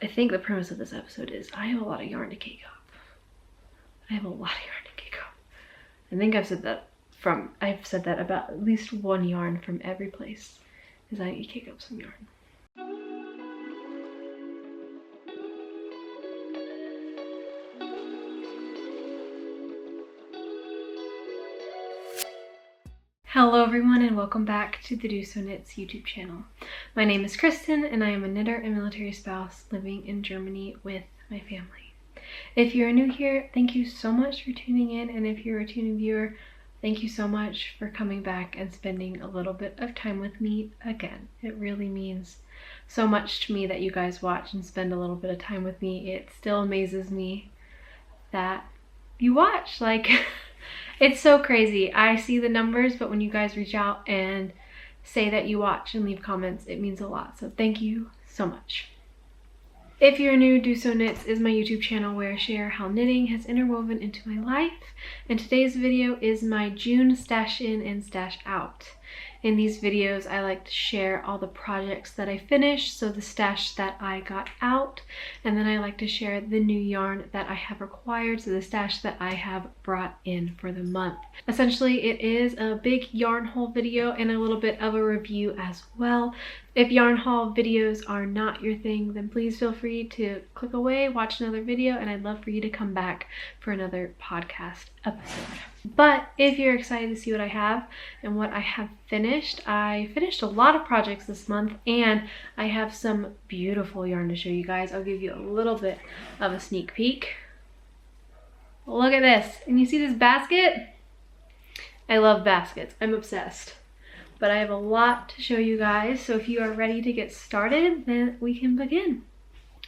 I think the premise of this episode is I have a lot of yarn to cake up. I think I've said that about at least one yarn from every place, is I need to cake up some yarn. Hello everyone and welcome back to the DoSo Knits YouTube channel. My name is Kristen and I am a knitter and military spouse living in Germany with my family. If you're new here, thank you so much for tuning in, and if you're a returning viewer, thank you so much for coming back and spending a little bit of time with me again. It really means so much to me that you guys watch and spend a little bit of time with me. It still amazes me that you watch. Like, it's so crazy. I see the numbers, but when you guys reach out and say that you watch and leave comments, it means a lot. So thank you so much. If you're new, DoSo Knits is my YouTube channel where I share how knitting has interwoven into my life. And today's video is my June stash in and stash out. In these videos, I like to share all the projects that I finished, so the stash that I got out, and then I like to share the new yarn that I have acquired, so the stash that I have brought in for the month. Essentially, it is a big yarn haul video and a little bit of a review as well. If yarn haul videos are not your thing, then please feel free to click away, watch another video, and I'd love for you to come back for another podcast episode. But if you're excited to see what I have and what I have finished, I finished a lot of projects this month and I have some beautiful yarn to show you guys. I'll give you a little bit of a sneak peek. Look at this. And you see this basket? I love baskets. I'm obsessed. But I have a lot to show you guys, so if you are ready to get started, then we can begin.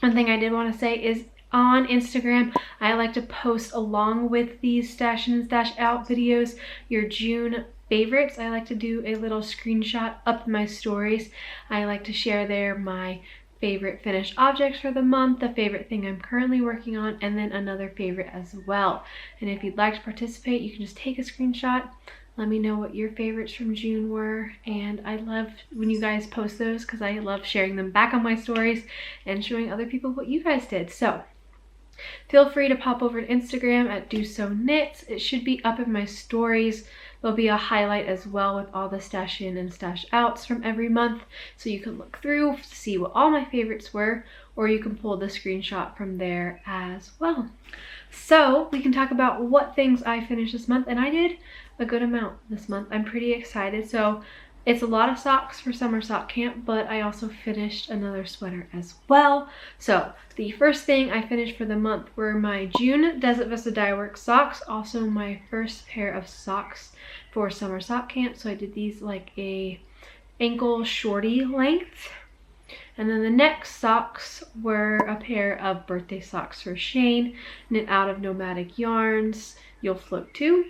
One thing I did want to say is on Instagram, I like to post along with these stash in and stash out videos your June favorites. I like to do a little screenshot up in my stories. I like to share there my favorite finished objects for the month, the favorite thing I'm currently working on, and then another favorite as well. And if you'd like to participate, you can just take a screenshot. Let me know what your favorites from June were, and I love when you guys post those because I love sharing them back on my stories and showing other people what you guys did. So feel free to pop over to Instagram at DoSo Knits. It should be up in my stories. There'll be a highlight as well with all the stash in and stash outs from every month, so you can look through to see what all my favorites were, or you can pull the screenshot from there as well. So we can talk about what things I finished this month, and I did a good amount this month. I'm pretty excited. So it's a lot of socks for summer sock camp, but I also finished another sweater as well. So the first thing I finished for the month were my June Desert Vista Dyeworks socks, also my first pair of socks for summer sock camp. So I did these like a ankle shorty length. And then the next socks were a pair of birthday socks for Shane, knit out of Nomadic Yarns. You'll float too.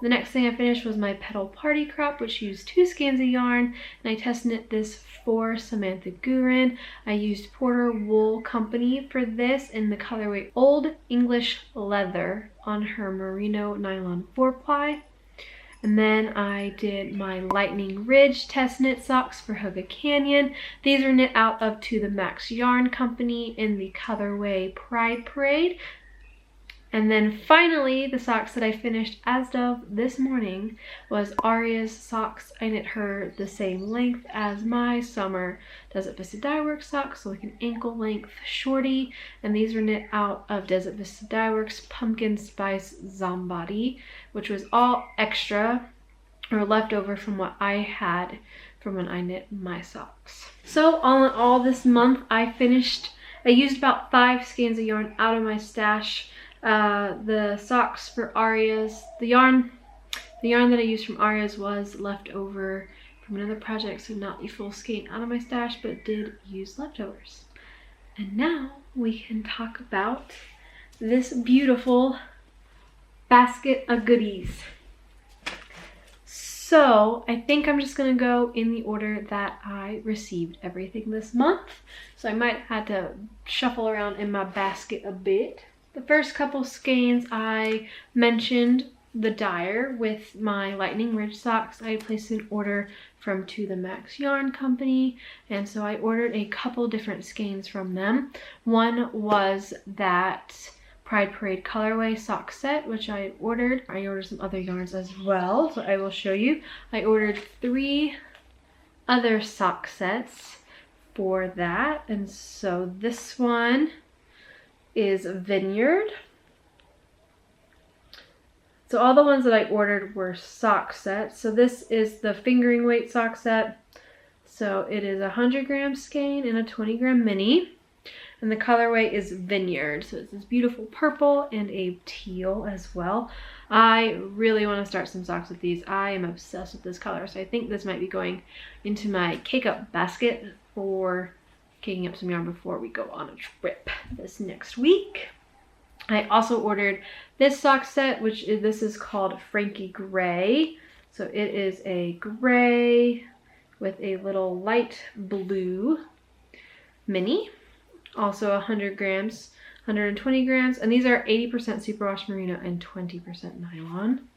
The next thing I finished was my Petal Party Crop, which used 2 skeins of yarn, and I test knit this for Samantha Gurin. I used Porter Wool Company for this in the colorway Old English Leather on her Merino nylon 4-ply. And then I did my Lightning Ridge test knit socks for Hoga Canyon. These are knit out of To the Macks Yarn Company in the colorway Pride Parade. And then finally, the socks that I finished as of this morning was Aria's socks. I knit her the same length as my summer Desert Vista Dyeworks socks, so like an ankle length shorty. And these were knit out of Desert Vista Dyeworks Pumpkin Spice Zombody, which was all extra or leftover from what I had from when I knit my socks. So all in all this month, I used about 5 skeins of yarn out of my stash. The socks for Aria's, the yarn that I used from Aria's was left over from another project, so not the full skein out of my stash, but did use leftovers. And now we can talk about this beautiful basket of goodies. So I think I'm just gonna go in the order that I received everything this month. So I might have to shuffle around in my basket a bit. The first couple skeins I mentioned the dyer with my Lightning Ridge socks. I placed an order from To The Macks Yarn Company, and so I ordered a couple different skeins from them. One was that Pride Parade colorway sock set, which I ordered. I ordered some other yarns as well, so I will show you. I ordered 3 other sock sets for that, and so this one is Vineyard. So all the ones that I ordered were sock sets. So this is the fingering weight sock set. So it is a 100-gram skein and a 20-gram mini. And the colorway is Vineyard. So it's this beautiful purple and a teal as well. I really want to start some socks with these. I am obsessed with this color. So I think this might be going into my cake up basket for caking up some yarn before we go on a trip this next week. I also ordered this sock set, which is, this is called Frankie Gray. So it is a gray with a little light blue mini. Also 100 grams, 120 grams. And these are 80% superwash merino and 20% nylon.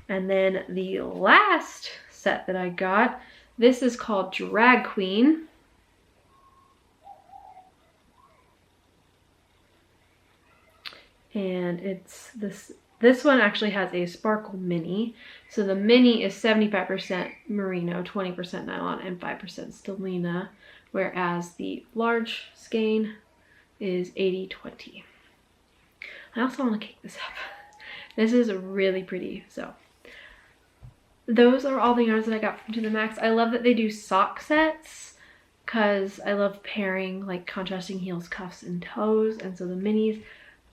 And then the last set that I got, this is called Drag Queen. And it's this one actually has a sparkle mini. So the mini is 75% merino, 20% nylon, and 5% stellina, whereas the large skein is 80-20. I also want to cake this up. This is really pretty. So those are all the yarns that I got from To The Macks. I love that they do sock sets because I love pairing like contrasting heels, cuffs, and toes, and so the minis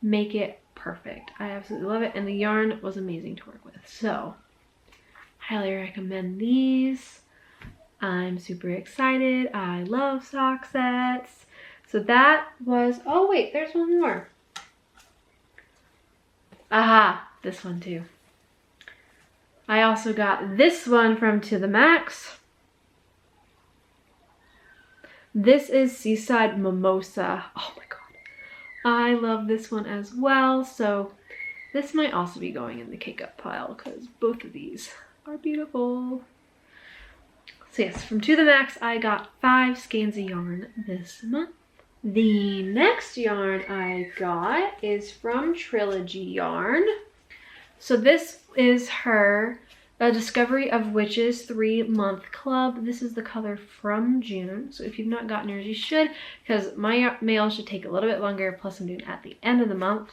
make it perfect. I absolutely love it, and the yarn was amazing to work with. So highly recommend these. I'm super excited. I love sock sets. So that was, oh wait, there's one more. Aha, this one too. I also got this one from To The Macks. This is Seaside Mimosa. Oh my god. I love this one as well, so this might also be going in the cake up pile because both of these are beautiful. So yes, from To The Macks, I got 5 skeins of yarn this month. The next yarn I got is from Trilogy Yarn. So this is her A Discovery of Witches 3-month club. This is the color from June. So if you've not gotten yours, you should, because my mail should take a little bit longer. Plus I'm doing it at the end of the month.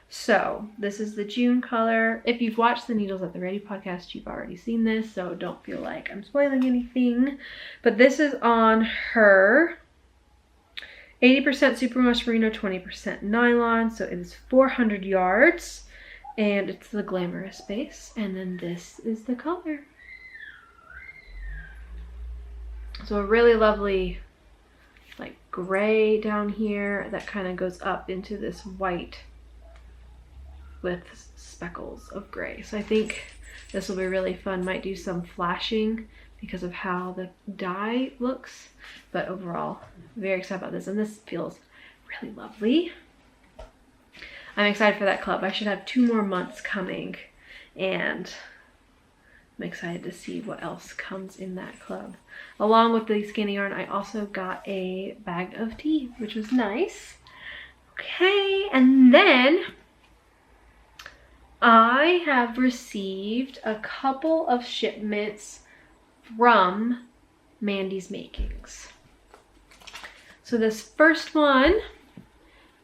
So this is the June color. If you've watched the Needles at the Ready podcast, you've already seen this. So don't feel like I'm spoiling anything. But this is on her 80% superwash merino, 20% nylon. So it is 400 yards. And it's the Glamorous base, and then this is the color. So a really lovely like gray down here that kind of goes up into this white with speckles of gray. So I think this will be really fun. Might do some flashing because of how the dye looks, but overall very excited about this, and this feels really lovely. I'm excited for that club. I should have 2 more months coming, and I'm excited to see what else comes in that club. Along with the skein yarn, I also got a bag of tea, which was nice. Okay, and then I have received a couple of shipments from Mandy's Makings. So this first one,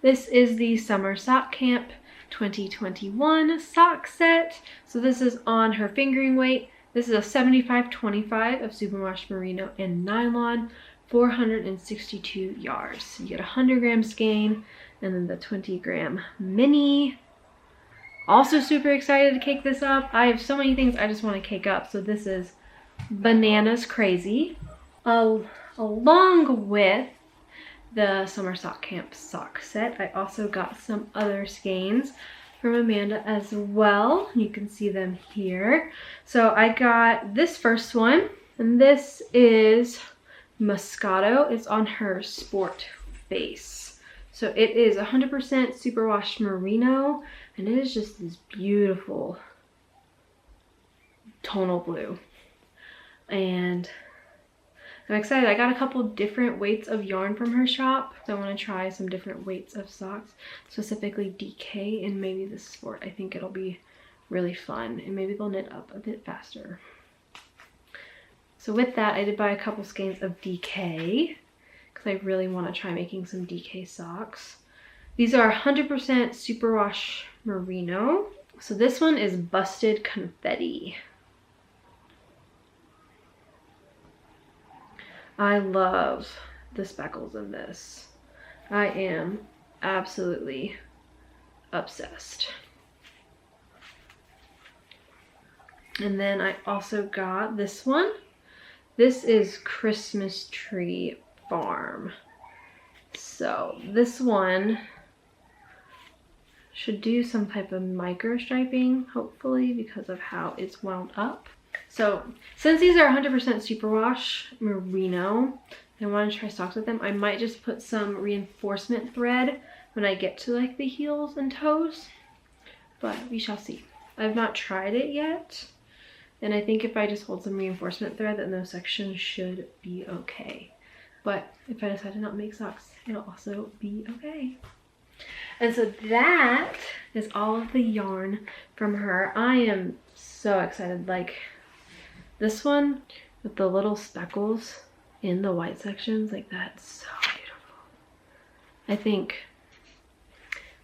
this is the Summer Sock Camp 2021 sock set. So this is on her fingering weight. This is a 75-25 of superwash merino and nylon, 462 yards. So you get a 100-gram skein and then the 20-gram mini. Also super excited to cake this up. I have so many things I just want to cake up. So this is Bananas Crazy, along with the Summer Sock Camp sock set. I also got some other skeins from Amanda as well. You can see them here. So I got this first one, and this is Moscato. It's on her sport base. So it is 100% superwash merino, and it is just this beautiful tonal blue. And I'm excited. I got a couple different weights of yarn from her shop. So I want to try some different weights of socks, specifically DK and maybe the sport. I think it'll be really fun and maybe they'll knit up a bit faster. So with that, I did buy a couple skeins of DK because I really want to try making some DK socks. These are 100% superwash merino. So this one is Busted Confetti. I love the speckles in this. I am absolutely obsessed. And then I also got this one. This is Christmas Tree Farm. So this one should do some type of micro striping, hopefully, because of how it's wound up. So since these are 100% superwash merino, I want to try socks with them. I might just put some reinforcement thread when I get to like the heels and toes, but we shall see. I've not tried it yet, and I think if I just hold some reinforcement thread, then those sections should be okay. But if I decide to not make socks, it'll also be okay. And so that is all of the yarn from her. I am so excited. Like, this one with the little speckles in the white sections, like that's so beautiful. I think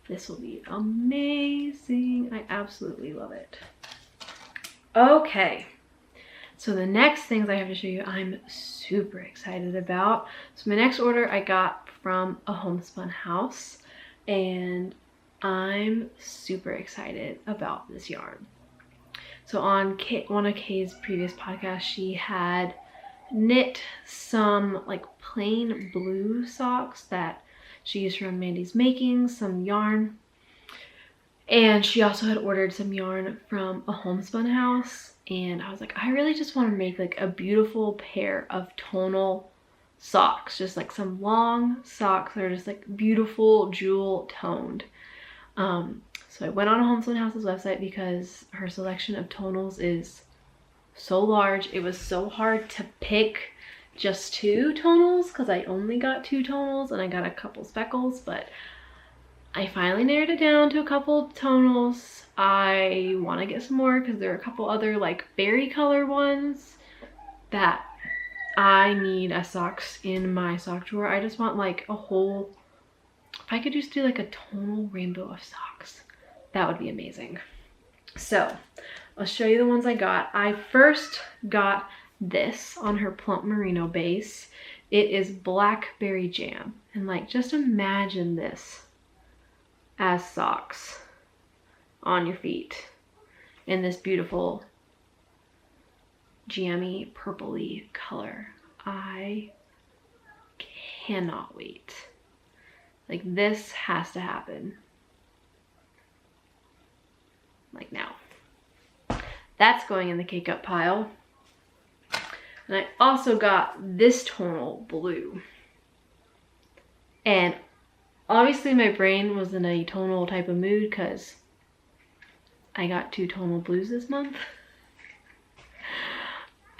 this will be amazing. I absolutely love it. Okay, so the next things I have to show you, I'm super excited about. So my next order I got from a Homespun House, and I'm super excited about this yarn. So on one of Kay's previous podcasts, she had knit some like plain blue socks that she used from Mandy's making, some yarn. And she also had ordered some yarn from a Homespun House. And I was like, I really just want to make like a beautiful pair of tonal socks. Just like some long socks that are just like beautiful jewel toned. So I went on a Homespun House's website because her selection of tonals is so large. It was so hard to pick just 2 tonals because I only got 2 tonals and I got a couple speckles, but I finally narrowed it down to a couple tonals. I want to get some more because there are a couple other like berry color ones that I need as socks in my sock drawer. I just want like a whole, if I could just do like a tonal rainbow of socks, that would be amazing. So I'll show you the ones I got. I first got this on her Plump merino base. It is Blackberry Jam. And like, just imagine this as socks on your feet in this beautiful jammy purpley color. I cannot wait. Like, this has to happen. Like now. That's going in the cake up pile. And I also got this tonal blue. And obviously my brain was in a tonal type of mood because I got 2 tonal blues this month.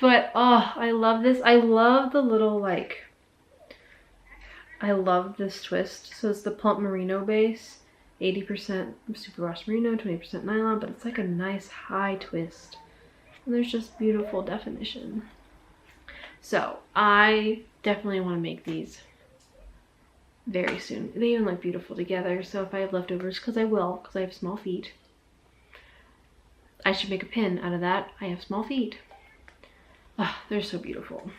But oh, I love this. I love the little like, I love this twist. So it's the Plump merino base. 80% superwash merino, 20% nylon, but it's like a nice high twist. And there's just beautiful definition. So I definitely want to make these very soon. They even look beautiful together. So if I have leftovers, because I will, because I have small feet, I should make a pin out of that. I have small feet. Oh, they're so beautiful.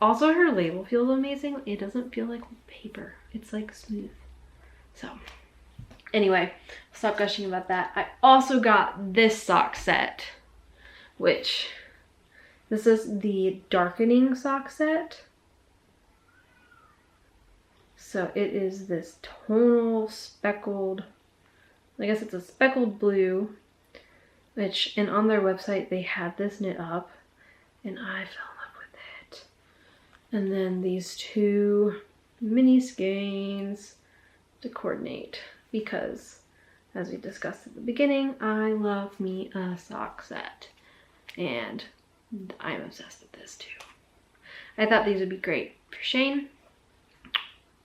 Also, her label feels amazing. It doesn't feel like paper. It's like smooth. So anyway, stop gushing about that. I also got this sock set, which this is the Darkening sock set. So it is this tonal speckled, I guess it's a speckled blue, which, and on their website they had this knit up and I fell in love with it. And then these 2 mini skeins to coordinate because as we discussed at the beginning, I love me a sock set. And I'm obsessed with this too. I thought these would be great for Shane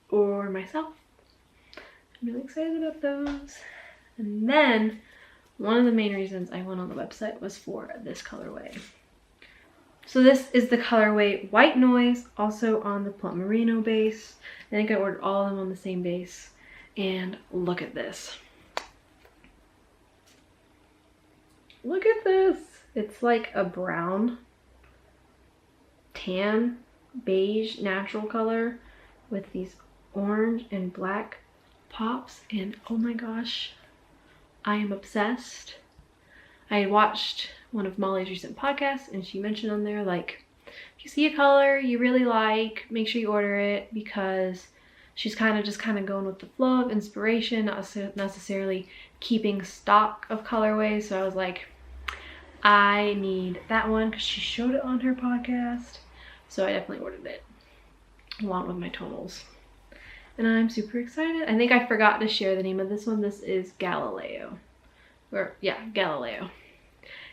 or myself. I'm really excited about those. And then one of the main reasons I went on the website was for this colorway. So this is the colorway White Noise, also on the Plump Merino base. I think I ordered all of them on the same base. And look at this. Look at this. It's like a brown, tan, beige, natural color with these orange and black pops. And oh my gosh, I am obsessed. I had watched one of Molly's recent podcasts and she mentioned on there, like, if you see a color you really like, make sure you order it, because she's kind of going with the flow of inspiration, not necessarily keeping stock of colorways. So I was like, I need that one because she showed it on her podcast. So I definitely ordered it along with my tonals. And I'm super excited. I think I forgot to share the name of this one. This is Galileo. Or yeah, Galileo.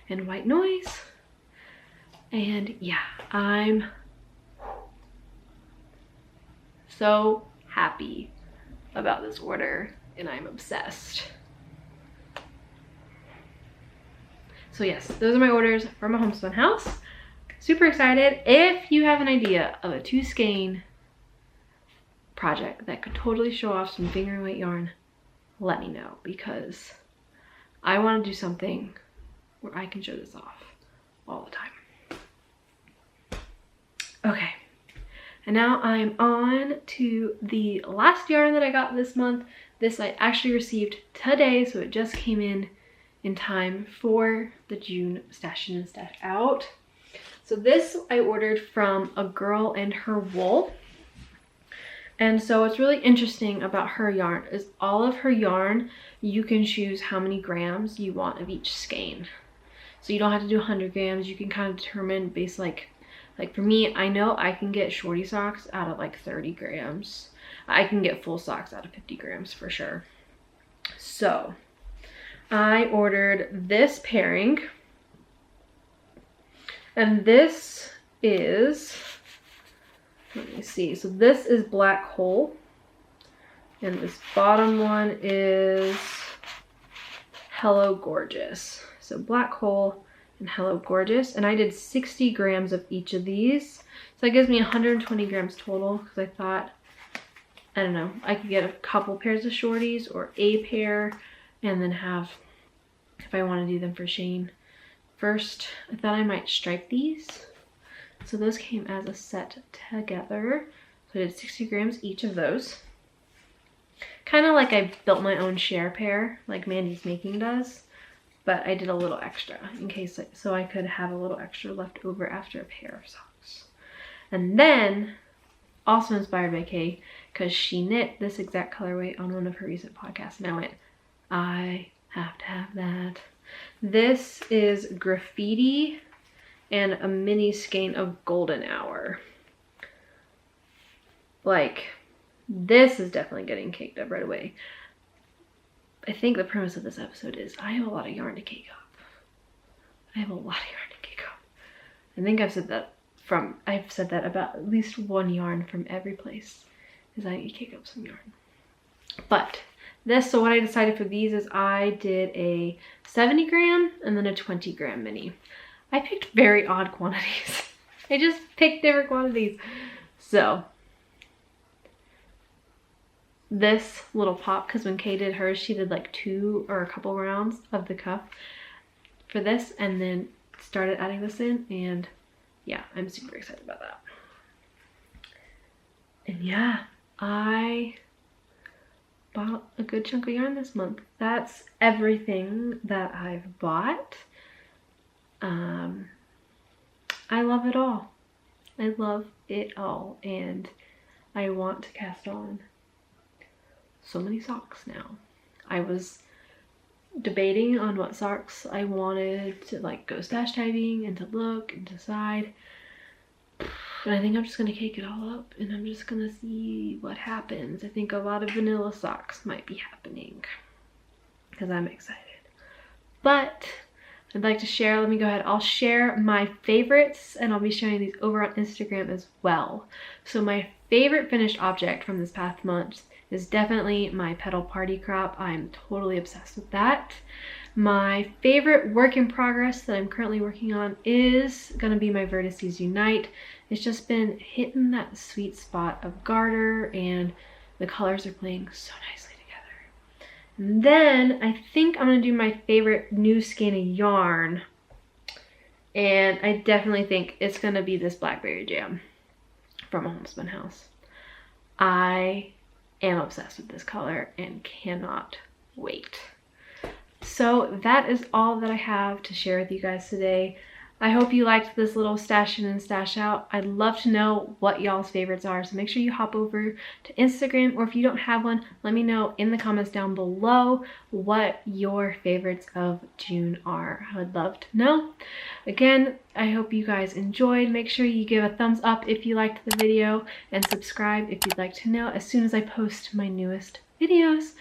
And White Noise. And yeah, I'm so happy about this order and I'm obsessed. So yes, those are my orders from my Homespun House. Super excited. If you have an idea of a 2 skein project that could totally show off some finger and weight yarn, let me know, because I want to do something where I can show this off all the time. Okay, and now I'm on to the last yarn that I got this month. This I actually received today, so it just came in time for the June stash in and stash out. So this I ordered from Agirlandherwool. And so what's really interesting about her yarn is all of her yarn, you can choose how many grams you want of each skein. So you don't have to do 100 grams. You can kind of determine based like for me, I know I can get Shortie socks out of like 30 grams. I can get full socks out of 50 grams for sure. So I ordered this pairing, and this is, let me see, so this is Black Hole, and this bottom one is Hello Gorgeous. So Black Hole and Hello Gorgeous, and I did 60 grams of each of these, so that gives me 120 grams total, because I thought, I don't know, I could get a couple pairs of Shorties or a pair, and then have, if I want to do them for Shane. First, I thought I might stripe these. So those came as a set together. So I did 60 grams each of those. Kind of like I built my own share pair, like Mandy's Making does. But I did a little extra in case, so I could have a little extra left over after a pair of socks. And then, also inspired by Kay, because she knit this exact colorway on one of her recent podcasts. And I went, I have to have that. This is Graffiti and a mini skein of Golden Hour. Like, this is definitely getting caked up right away. I think the premise of this episode is I have a lot of yarn to cake up. I have a lot of yarn to cake up. I think I've said that about at least one yarn from every place, is I need to cake up some yarn. But this, so what I decided for these is I did a 70 gram and then a 20 gram mini. I picked very odd quantities. I just picked different quantities. So this little pop, because when Kay did hers, she did like 2 or a couple rounds of the cuff for this, and then started adding this in, and yeah, I'm super excited about that. And yeah, I bought a good chunk of yarn this month. That's everything that I've bought. I love it all. I love it all, and I want to cast on so many socks now. I was debating on what socks I wanted to like go stash tagging and to look and decide. But I think I'm just gonna cake it all up and I'm just gonna see what happens. I think a lot of vanilla socks might be happening. because I'm excited. But I'd like to share, let me go ahead, I'll share my favorites and I'll be sharing these over on Instagram as well. So my favorite finished object from this past month is definitely my Petal Party Crop. I'm totally obsessed with that. My favorite work in progress that I'm currently working on is gonna be my Vertices Unite. It's just been hitting that sweet spot of garter and the colors are playing so nicely together. And then I think I'm gonna do my favorite new skein of yarn. And I definitely think it's gonna be this Blackberry Jam from Homespun House. I am obsessed with this color and cannot wait. So that is all that I have to share with you guys today. I hope you liked this little stash in and stash out. I'd love to know what y'all's favorites are, so make sure you hop over to Instagram, or if you don't have one, let me know in the comments down below what your favorites of June are. I would love to know. Again, I hope you guys enjoyed. Make sure you give a thumbs up if you liked the video and subscribe if you'd like to know as soon as I post my newest videos.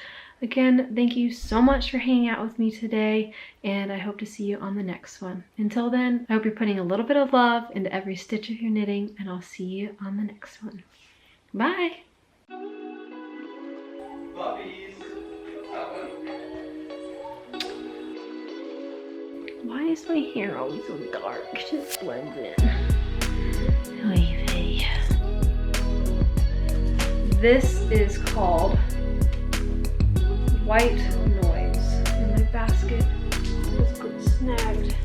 Again, thank you so much for hanging out with me today, and I hope to see you on the next one. Until then, I hope you're putting a little bit of love into every stitch of your knitting, and I'll see you on the next one. Bye! Puppies. Why is my hair always so dark? It just blends in. Oy vey. This is called White Noise, and my basket is good snagged.